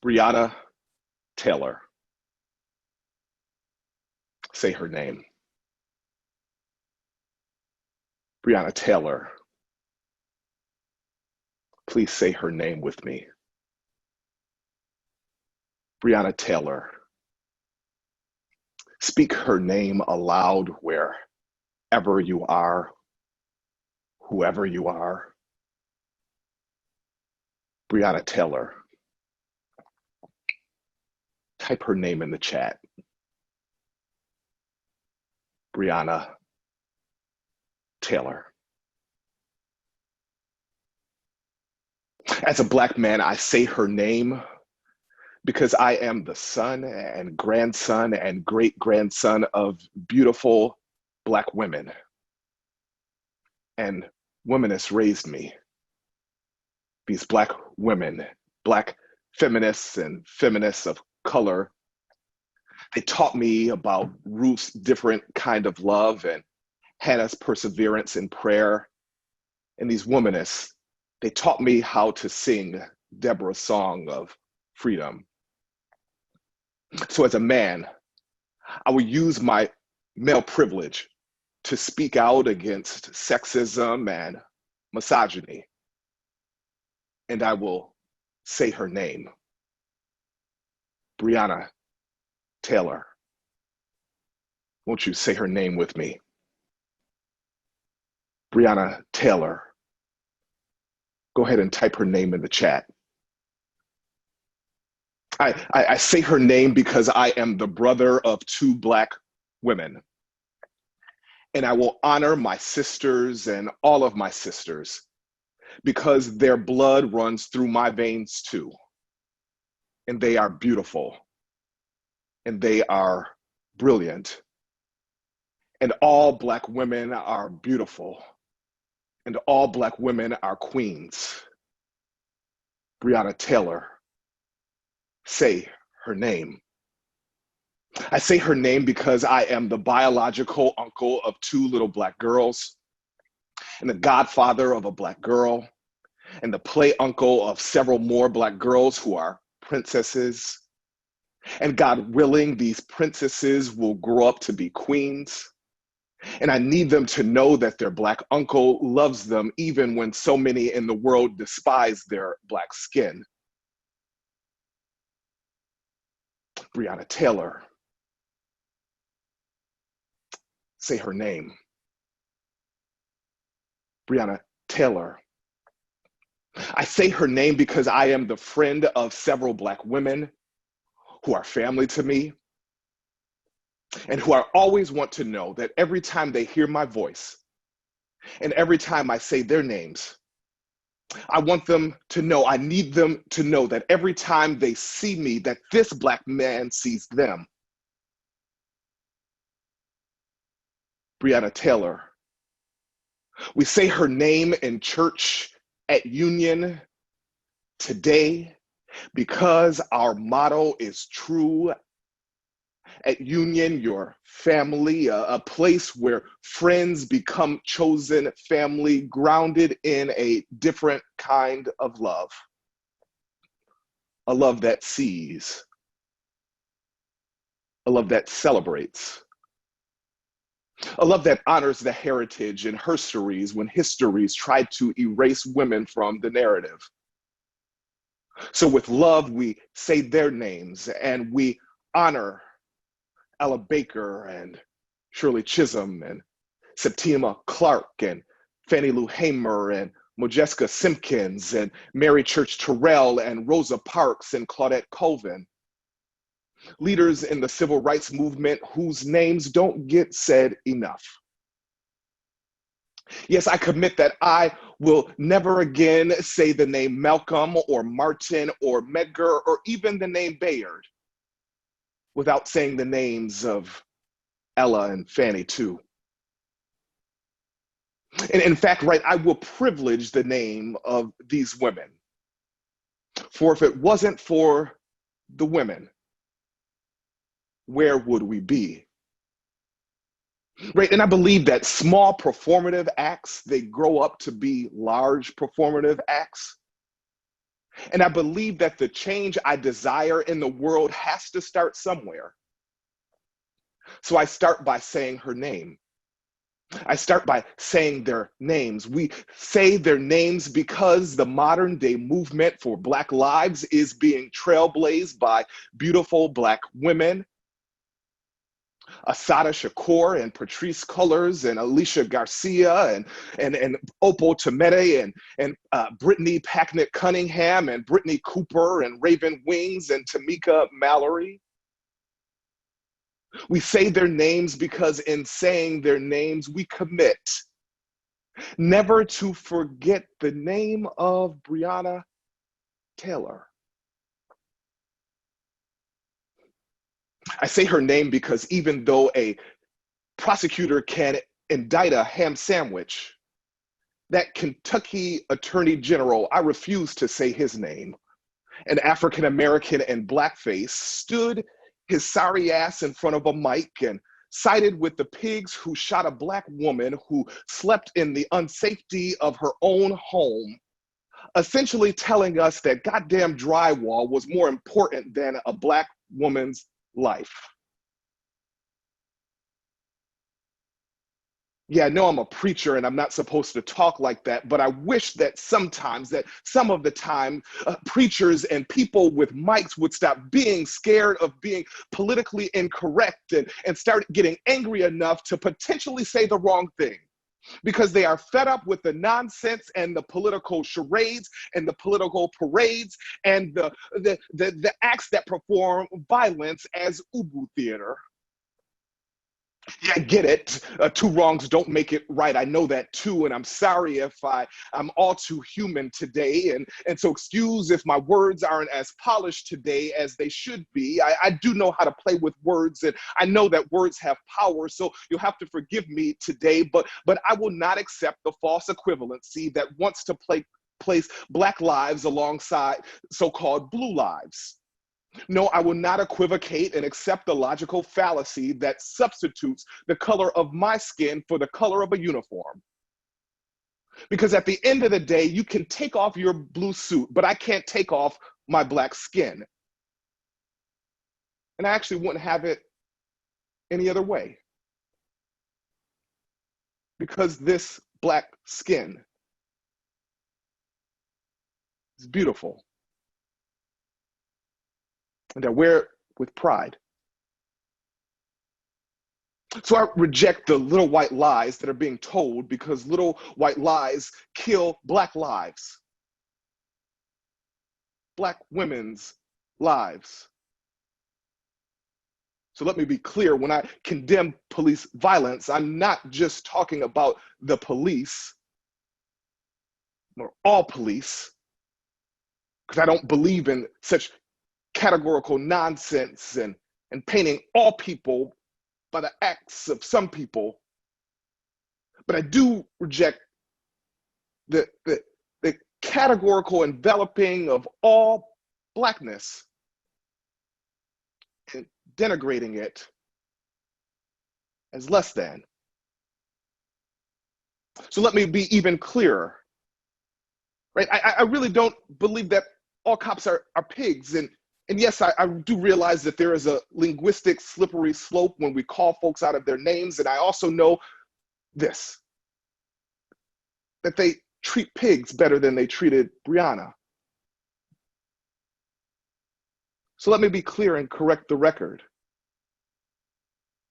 Breonna Taylor. Say her name. Breonna Taylor. Please say her name with me. Breonna Taylor. Speak her name aloud wherever you are, whoever you are. Breonna Taylor. Type her name in the chat. Breonna Taylor. As a Black man, I say her name because I am the son and grandson and great grandson of beautiful Black women. And womanists raised me. These Black women, Black feminists and feminists of color, they taught me about Ruth's different kind of love and Hannah's perseverance in prayer. And these womanists, they taught me how to sing Deborah's song of freedom. So as a man, I will use my male privilege to speak out against sexism and misogyny. And I will say her name, Breonna Taylor. Won't you say her name with me? Breonna Taylor. Go ahead and type her name in the chat. I say her name because I am the brother of two Black women. And I will honor my sisters and all of my sisters because their blood runs through my veins too. And they are beautiful. And they are brilliant. And all Black women are beautiful. And all Black women are queens. Breonna Taylor. Say her name. I say her name because I am the biological uncle of two little Black girls, and the godfather of a Black girl, and the play uncle of several more Black girls who are princesses. And God willing, these princesses will grow up to be queens. And I need them to know that their Black uncle loves them even when so many in the world despise their Black skin. Breonna Taylor. Say her name. Breonna Taylor. I say her name because I am the friend of several Black women who are family to me and who I always want to know that every time they hear my voice and every time I say their names, I want them to know, I need them to know that every time they see me, that this Black man sees them. Breonna Taylor. We say her name in church at Union today because our motto is true. At Union, your family, a place where friends become chosen family, grounded in a different kind of love. A love that sees, a love that celebrates, a love that honors the heritage and histories when histories try to erase women from the narrative. So with love, we say their names and we honor Ella Baker and Shirley Chisholm and Septima Clark and Fannie Lou Hamer and Modjeska Simpkins and Mary Church Terrell and Rosa Parks and Claudette Colvin. Leaders in the civil rights movement whose names don't get said enough. Yes, I commit that I will never again say the name Malcolm or Martin or Medgar or even the name Bayard without saying the names of Ella and Fannie too. And in fact, right, I will privilege the name of these women. For if it wasn't for the women, where would we be? Right, and I believe that small performative acts, they grow up to be large performative acts. And I believe that the change I desire in the world has to start somewhere. So I start by saying her name. I start by saying their names. We say their names because the modern day movement for Black lives is being trailblazed by beautiful Black women, Asada Shakur and Patrice Cullors and Alicia Garcia and Opal Tometi and Brittany Packnett Cunningham and Brittany Cooper and Raven Wings and Tamika Mallory. We say their names because in saying their names, we commit never to forget the name of Breonna Taylor. I say her name because even though a prosecutor can indict a ham sandwich, that Kentucky Attorney General, I refuse to say his name, an African American in blackface, stood his sorry ass in front of a mic and sided with the pigs who shot a Black woman who slept in the unsafety of her own home, essentially telling us that goddamn drywall was more important than a Black woman's life. Yeah, I know I'm a preacher and I'm not supposed to talk like that, but I wish that sometimes, that some of the time, preachers and people with mics would stop being scared of being politically incorrect and start getting angry enough to potentially say the wrong thing, because they are fed up with the nonsense and the political charades and the political parades and the acts that perform violence as Ubu theater. Yeah, I get it. Two wrongs don't make it right. I know that too, and I'm sorry if I'm all too human today, and so excuse if my words aren't as polished today as they should be. I do know how to play with words, and I know that words have power, so you'll have to forgive me today, but I will not accept the false equivalency that wants to place Black lives alongside so-called blue lives. No, I will not equivocate and accept the logical fallacy that substitutes the color of my skin for the color of a uniform. Because at the end of the day, you can take off your blue suit, but I can't take off my Black skin. And I actually wouldn't have it any other way. Because this Black skin is beautiful. And I wear it with pride. So I reject the little white lies that are being told, because little white lies kill Black lives, Black women's lives. So let me be clear, when I condemn police violence, I'm not just talking about the police or all police, because I don't believe in such categorical nonsense and painting all people by the acts of some people. But I do reject the categorical enveloping of all Blackness and denigrating it as less than. So let me be even clearer, right? I really don't believe that all cops are pigs. And yes, I do realize that there is a linguistic slippery slope when we call folks out of their names. And I also know this, that they treat pigs better than they treated Breonna. So let me be clear and correct the record.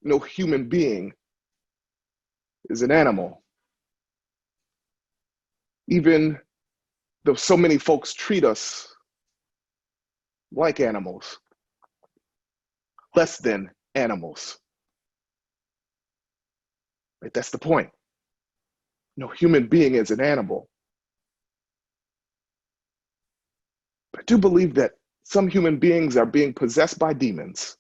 No human being is an animal. Even though so many folks treat us like animals, less than animals. Right? That's the point. No human being is an animal. But I do believe that some human beings are being possessed by demons.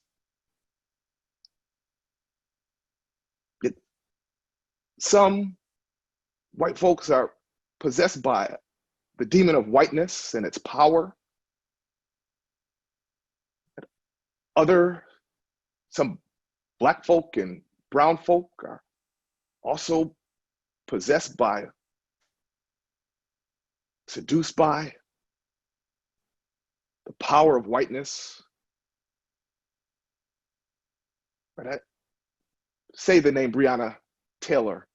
Some white folks are possessed by the demon of whiteness and its power. Some Black folk and brown folk are also possessed by, seduced by the power of whiteness. Right? I say the name Breonna Taylor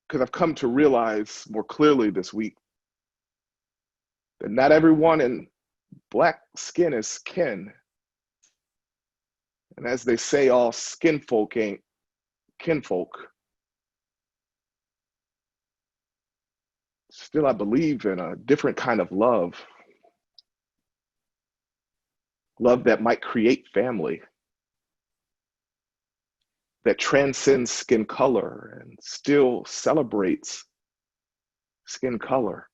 because I've come to realize more clearly this week that not everyone in Black skin is kin. And as they say, all skin folk ain't kinfolk. Still, I believe in a different kind of love that might create family, that transcends skin color and still celebrates skin color.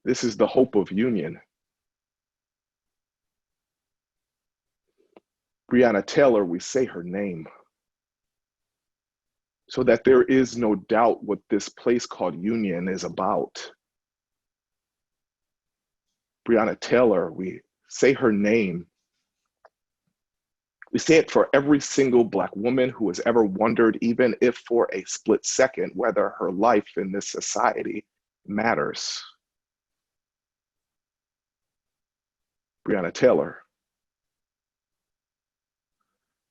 This is the hope of union. Breonna Taylor, we say her name so that there is no doubt what this place called Union is about. Breonna Taylor, we say her name. We say it for every single Black woman who has ever wondered, even if for a split second, whether her life in this society matters. Breonna Taylor.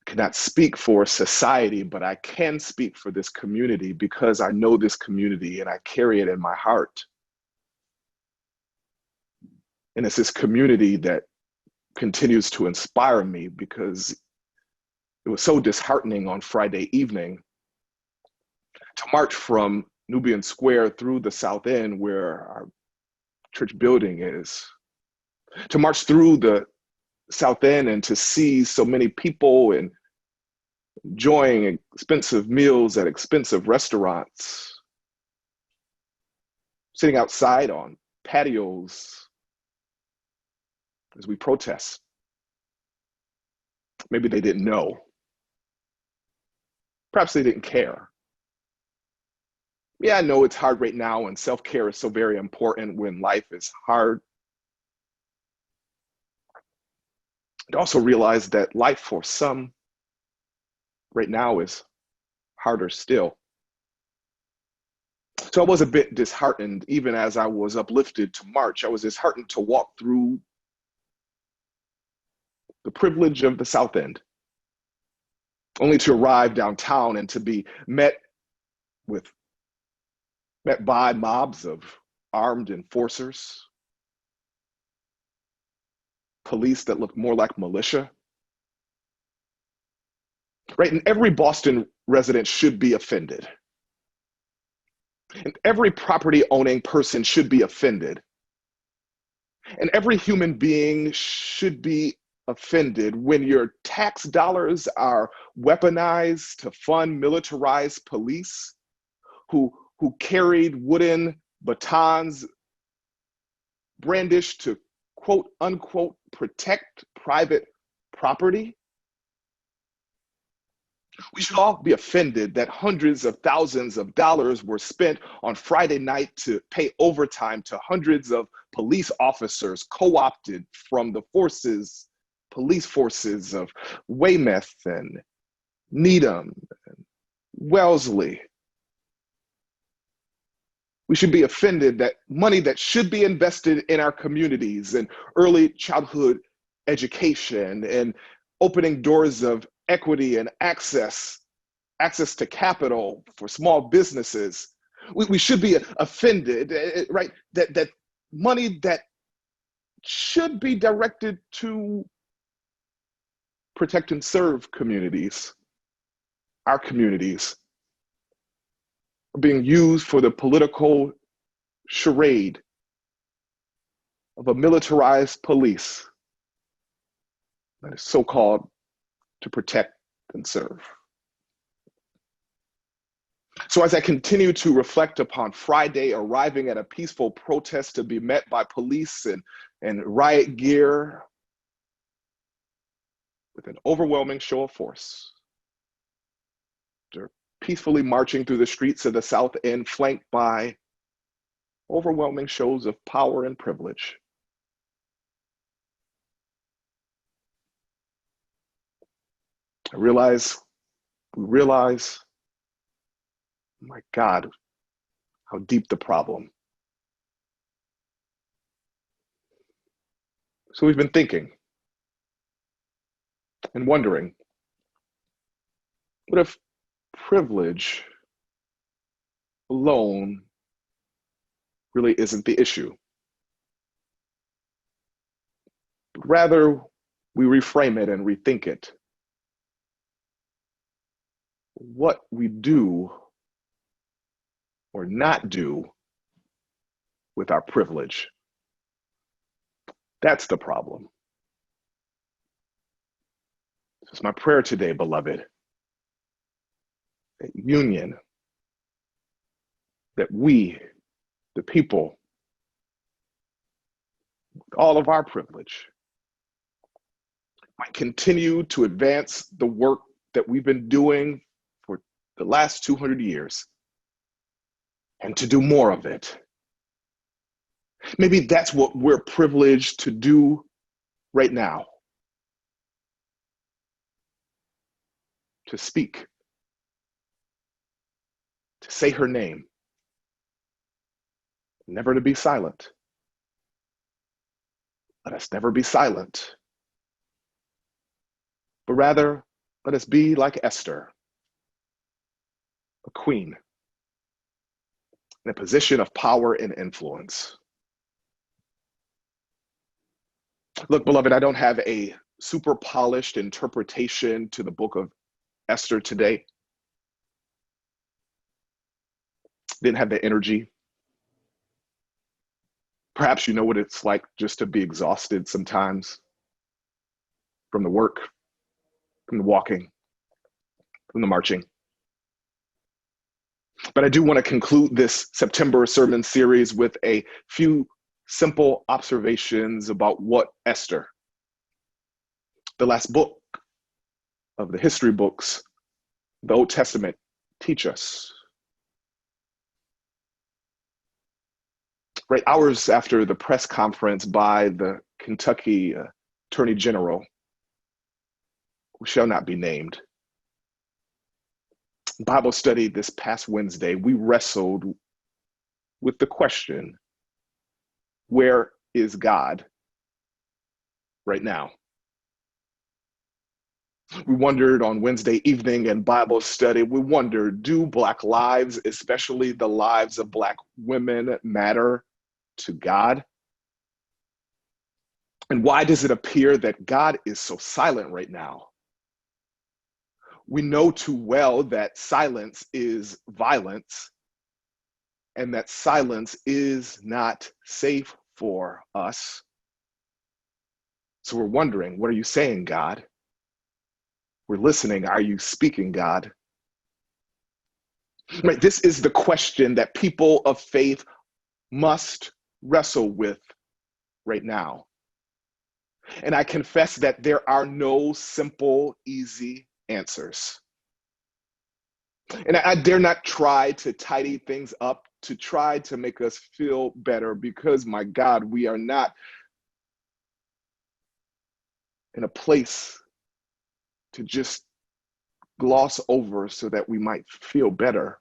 I cannot speak for society, but I can speak for this community because I know this community and I carry it in my heart. And it's this community that continues to inspire me because it was so disheartening on Friday evening to march from Nubian Square through the South End where our church building is, to march through the South End and to see so many people and enjoying expensive meals at expensive restaurants, sitting outside on patios as we protest. Maybe they didn't know. Perhaps they didn't care. Yeah, I know it's hard right now and self-care is so very important when life is hard. I also realize that life for some right now is harder still. So I was a bit disheartened, even as I was uplifted to march. I was disheartened to walk through the privilege of the South End, only to arrive downtown and to be met by mobs of armed enforcers, police that looked more like militia. Right? And every Boston resident should be offended. And every property owning person should be offended. And every human being should be offended when your tax dollars are weaponized to fund militarized police who carried wooden batons brandished to quote unquote protect private property. We should all be offended that hundreds of thousands of dollars were spent on Friday night to pay overtime to hundreds of police officers co-opted from the police forces of Weymouth and Needham and Wellesley. We should be offended that money that should be invested in our communities and early childhood education and opening doors of equity and access to capital for small businesses. We should be offended, right? That money that should be directed to protect and serve communities, our communities, are being used for the political charade of a militarized police that is so-called to protect and serve. So as I continue to reflect upon Friday, arriving at a peaceful protest to be met by police and riot gear with an overwhelming show of force, they're peacefully marching through the streets of the South End, flanked by overwhelming shows of power and privilege. We realize, my God, how deep the problem So we've been thinking and wondering, what if privilege alone really isn't the issue? But rather, we reframe it and rethink it. What we do or not do with our privilege. That's the problem. This is my prayer today, beloved. That union, that we, the people, with all of our privilege, might continue to advance the work that we've been doing for the last 200 years and to do more of it. Maybe that's what we're privileged to do right now. To speak, to say her name, never to be silent. Let us never be silent, but rather let us be like Esther, a queen in a position of power and influence. Look, beloved, I don't have a super polished interpretation to the book of Esther today. Didn't have the energy. Perhaps you know what it's like just to be exhausted sometimes from the work, from the walking, from the marching. But I do want to conclude this September sermon series with a few simple observations about what Esther, the last book of the history books, the Old Testament, teach us. Right, hours after the press conference by the Kentucky Attorney General, who shall not be named, Bible study this past Wednesday, we wrestled with the question, where is God right now? We wondered on Wednesday evening in Bible study, we wondered, do Black lives, especially the lives of Black women, matter to God? And why does it appear that God is so silent right now? We know too well that silence is violence and that silence is not safe for us. So we're wondering, what are you saying, God? We're listening. Are you speaking, God? Right, this is the question that people of faith must wrestle with right now. And I confess that there are no simple, easy answers. And I dare not try to tidy things up, to try to make us feel better, because, my God, we are not in a place to just gloss over so that we might feel better,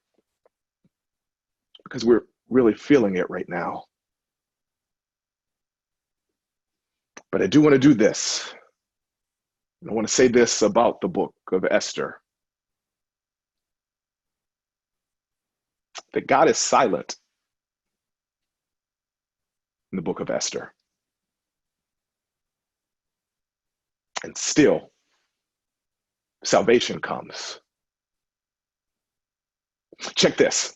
because we're really feeling it right now. But I do want to do this. I want to say this about the book of Esther, that God is silent in the book of Esther. And still, salvation comes. Check this.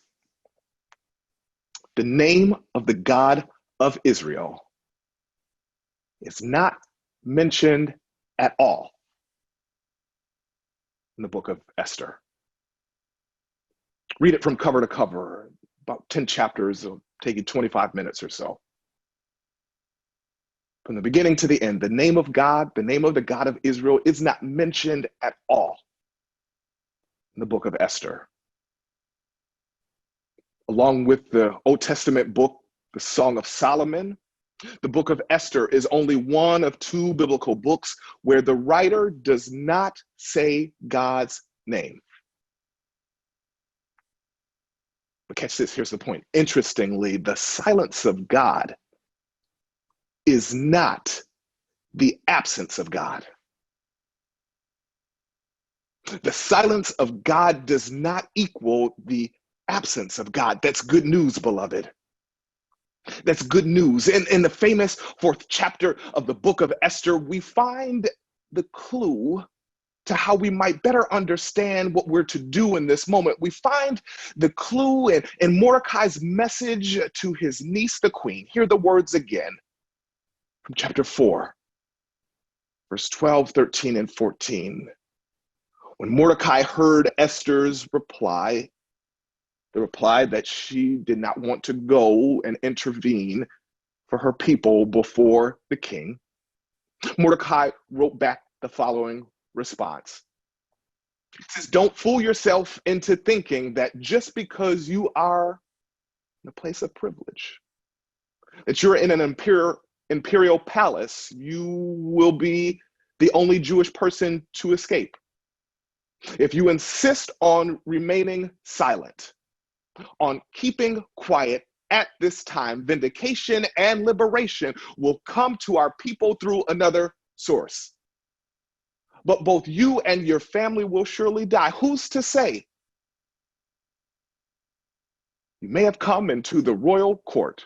The name of the God of Israel is not mentioned at all in the book of Esther. Read it from cover to cover, about 10 chapters, it'll take you 25 minutes or so. From the beginning to the end, the name of God, the name of the God of Israel is not mentioned at all in the book of Esther. Along with the Old Testament book, the Song of Solomon, the book of Esther is only one of two biblical books where the writer does not say God's name. But catch this, here's the point. Interestingly, the silence of God is not the absence of God. The silence of God does not equal the absence of God. That's good news, beloved. That's good news. In the famous fourth chapter of the book of Esther, we find the clue to how we might better understand what we're to do in this moment. We find the clue in Mordecai's message to his niece, the queen. Hear the words again from chapter 4, verse 12, 13, and 14. When Mordecai heard Esther's reply, the reply that she did not want to go and intervene for her people before the king, Mordecai wrote back the following response. He says, don't fool yourself into thinking that just because you are in a place of privilege, that you're in an imperial palace, you will be the only Jewish person to escape. If you insist on remaining silent, on keeping quiet at this time, vindication and liberation will come to our people through another source. But both you and your family will surely die. Who's to say? You may have come into the royal court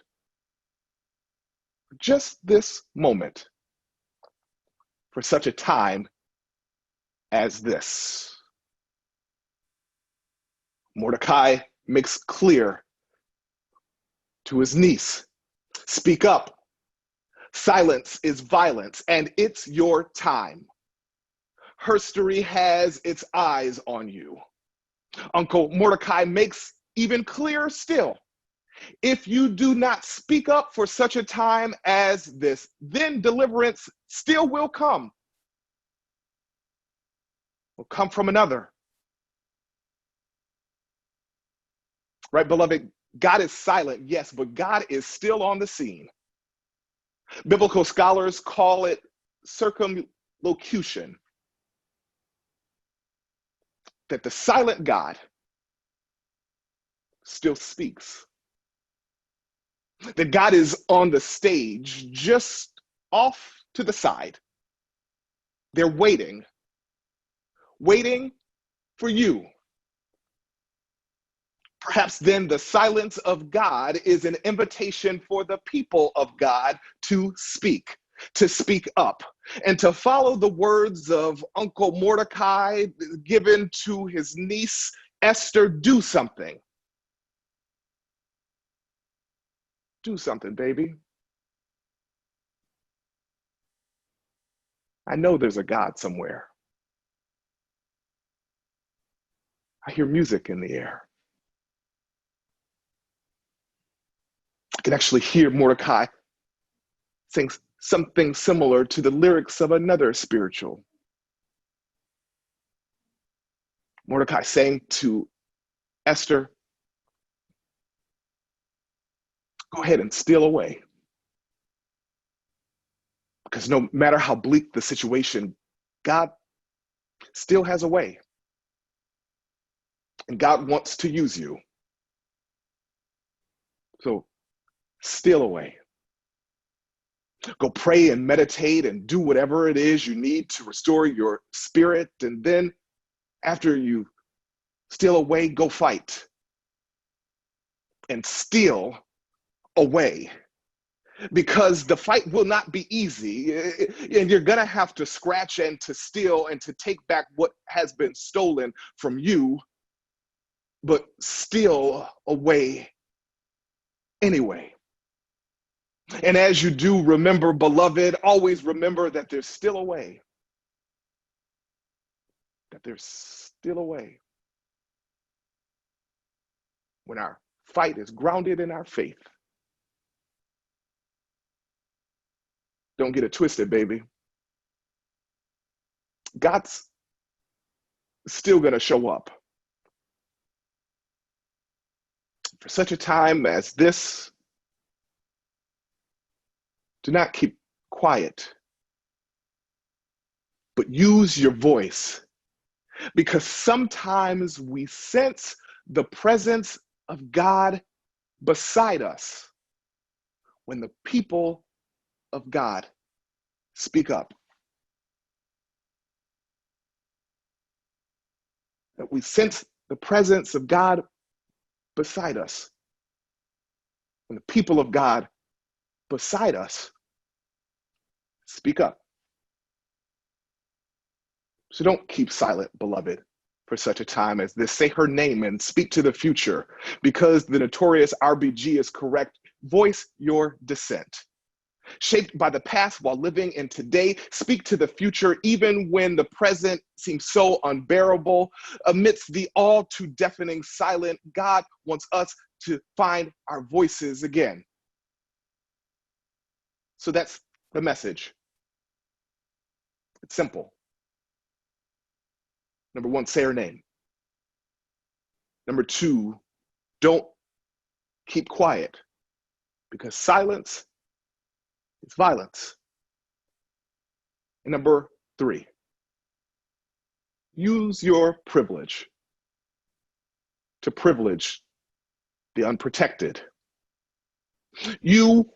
for just this moment, for such a time as this. Mordecai makes clear to his niece, speak up. Silence is violence, and it's your time. Herstory has its eyes on you. Uncle Mordecai makes even clearer still. If you do not speak up for such a time as this, then deliverance still will come. Will come from another. Right, beloved? God is silent, yes, but God is still on the scene. Biblical scholars call it circumlocution. That the silent God still speaks. That God is on the stage, just off to the side. They're waiting for you. Perhaps then the silence of God is an invitation for the people of God to speak up, and to follow the words of Uncle Mordecai given to his niece Esther. Do something. Do something, baby. I know there's a God somewhere. I hear music in the air. I can actually hear Mordecai sing something similar to the lyrics of another spiritual. Mordecai saying to Esther, go ahead and steal away. Because no matter how bleak the situation, God still has a way. And God wants to use you. So steal away. Go pray and meditate and do whatever it is you need to restore your spirit. And then after you steal away, go fight. And steal away. Because the fight will not be easy. And you're going to have to scratch and to steal and to take back what has been stolen from you. But steal away anyway. And as you do, remember, beloved, always remember that there's still a way. That there's still a way. When our fight is grounded in our faith. Don't get it twisted, baby. God's still going to show up. For such a time as this, do not keep quiet, but use your voice, because sometimes we sense the presence of God beside us when the people of God Speak up. That we sense the presence of God beside us, and the people of God beside us. Speak up. So don't keep silent, beloved, for such a time as this. Say her name and speak to the future. Because the notorious RBG is correct, voice your dissent. Shaped by the past while living in today, speak to the future even when the present seems so unbearable. Amidst the all too deafening silence, God wants us to find our voices again. So that's the message. It's simple. Number one, say her name. Number two, don't keep quiet, because silence is violence. And number three, use your privilege to privilege the unprotected.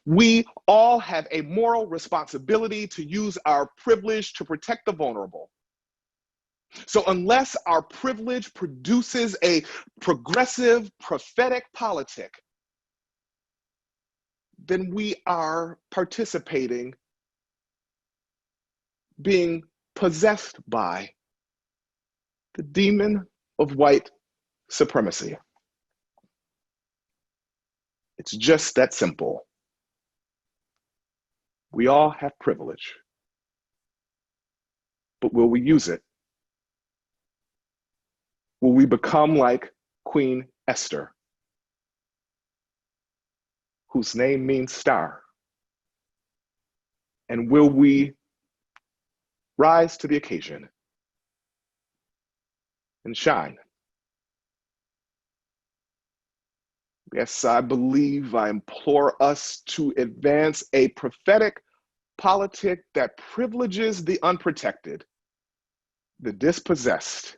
We all have a moral responsibility to use our privilege to protect the vulnerable. So unless our privilege produces a progressive, prophetic politic, then we are participating, being possessed by the demon of white supremacy. It's just that simple. We all have privilege, but will we use it? Will we become like Queen Esther, whose name means star? And will we rise to the occasion and shine? Yes, I believe, I implore us to advance a prophetic politic that privileges the unprotected, the dispossessed,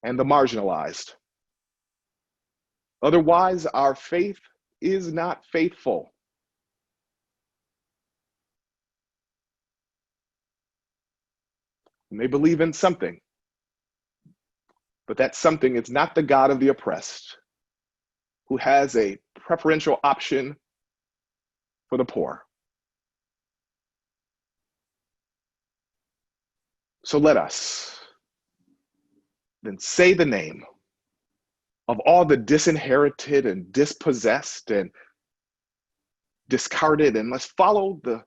and the marginalized. Otherwise, our faith is not faithful. We may believe in something, but that something is not the God of the oppressed, who has a preferential option for the poor. So let us then say the name of all the disinherited and dispossessed and discarded, and let's follow the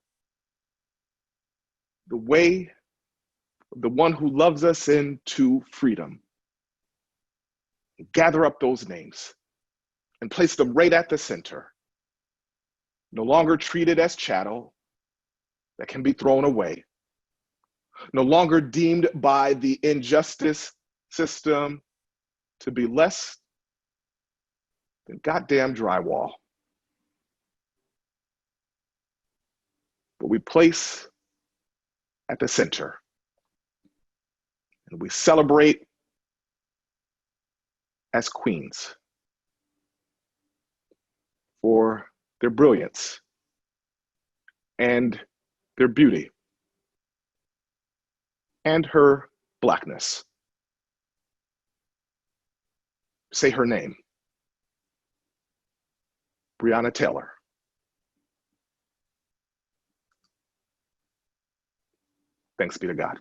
way of the one who loves us into freedom. Gather up those names and place them right at the center. No longer treated as chattel that can be thrown away. No longer deemed by the injustice system to be less than goddamn drywall. But we place at the center, and we celebrate as queens for their brilliance and their beauty and her Blackness. Say her name, Breonna Taylor. Thanks be to God.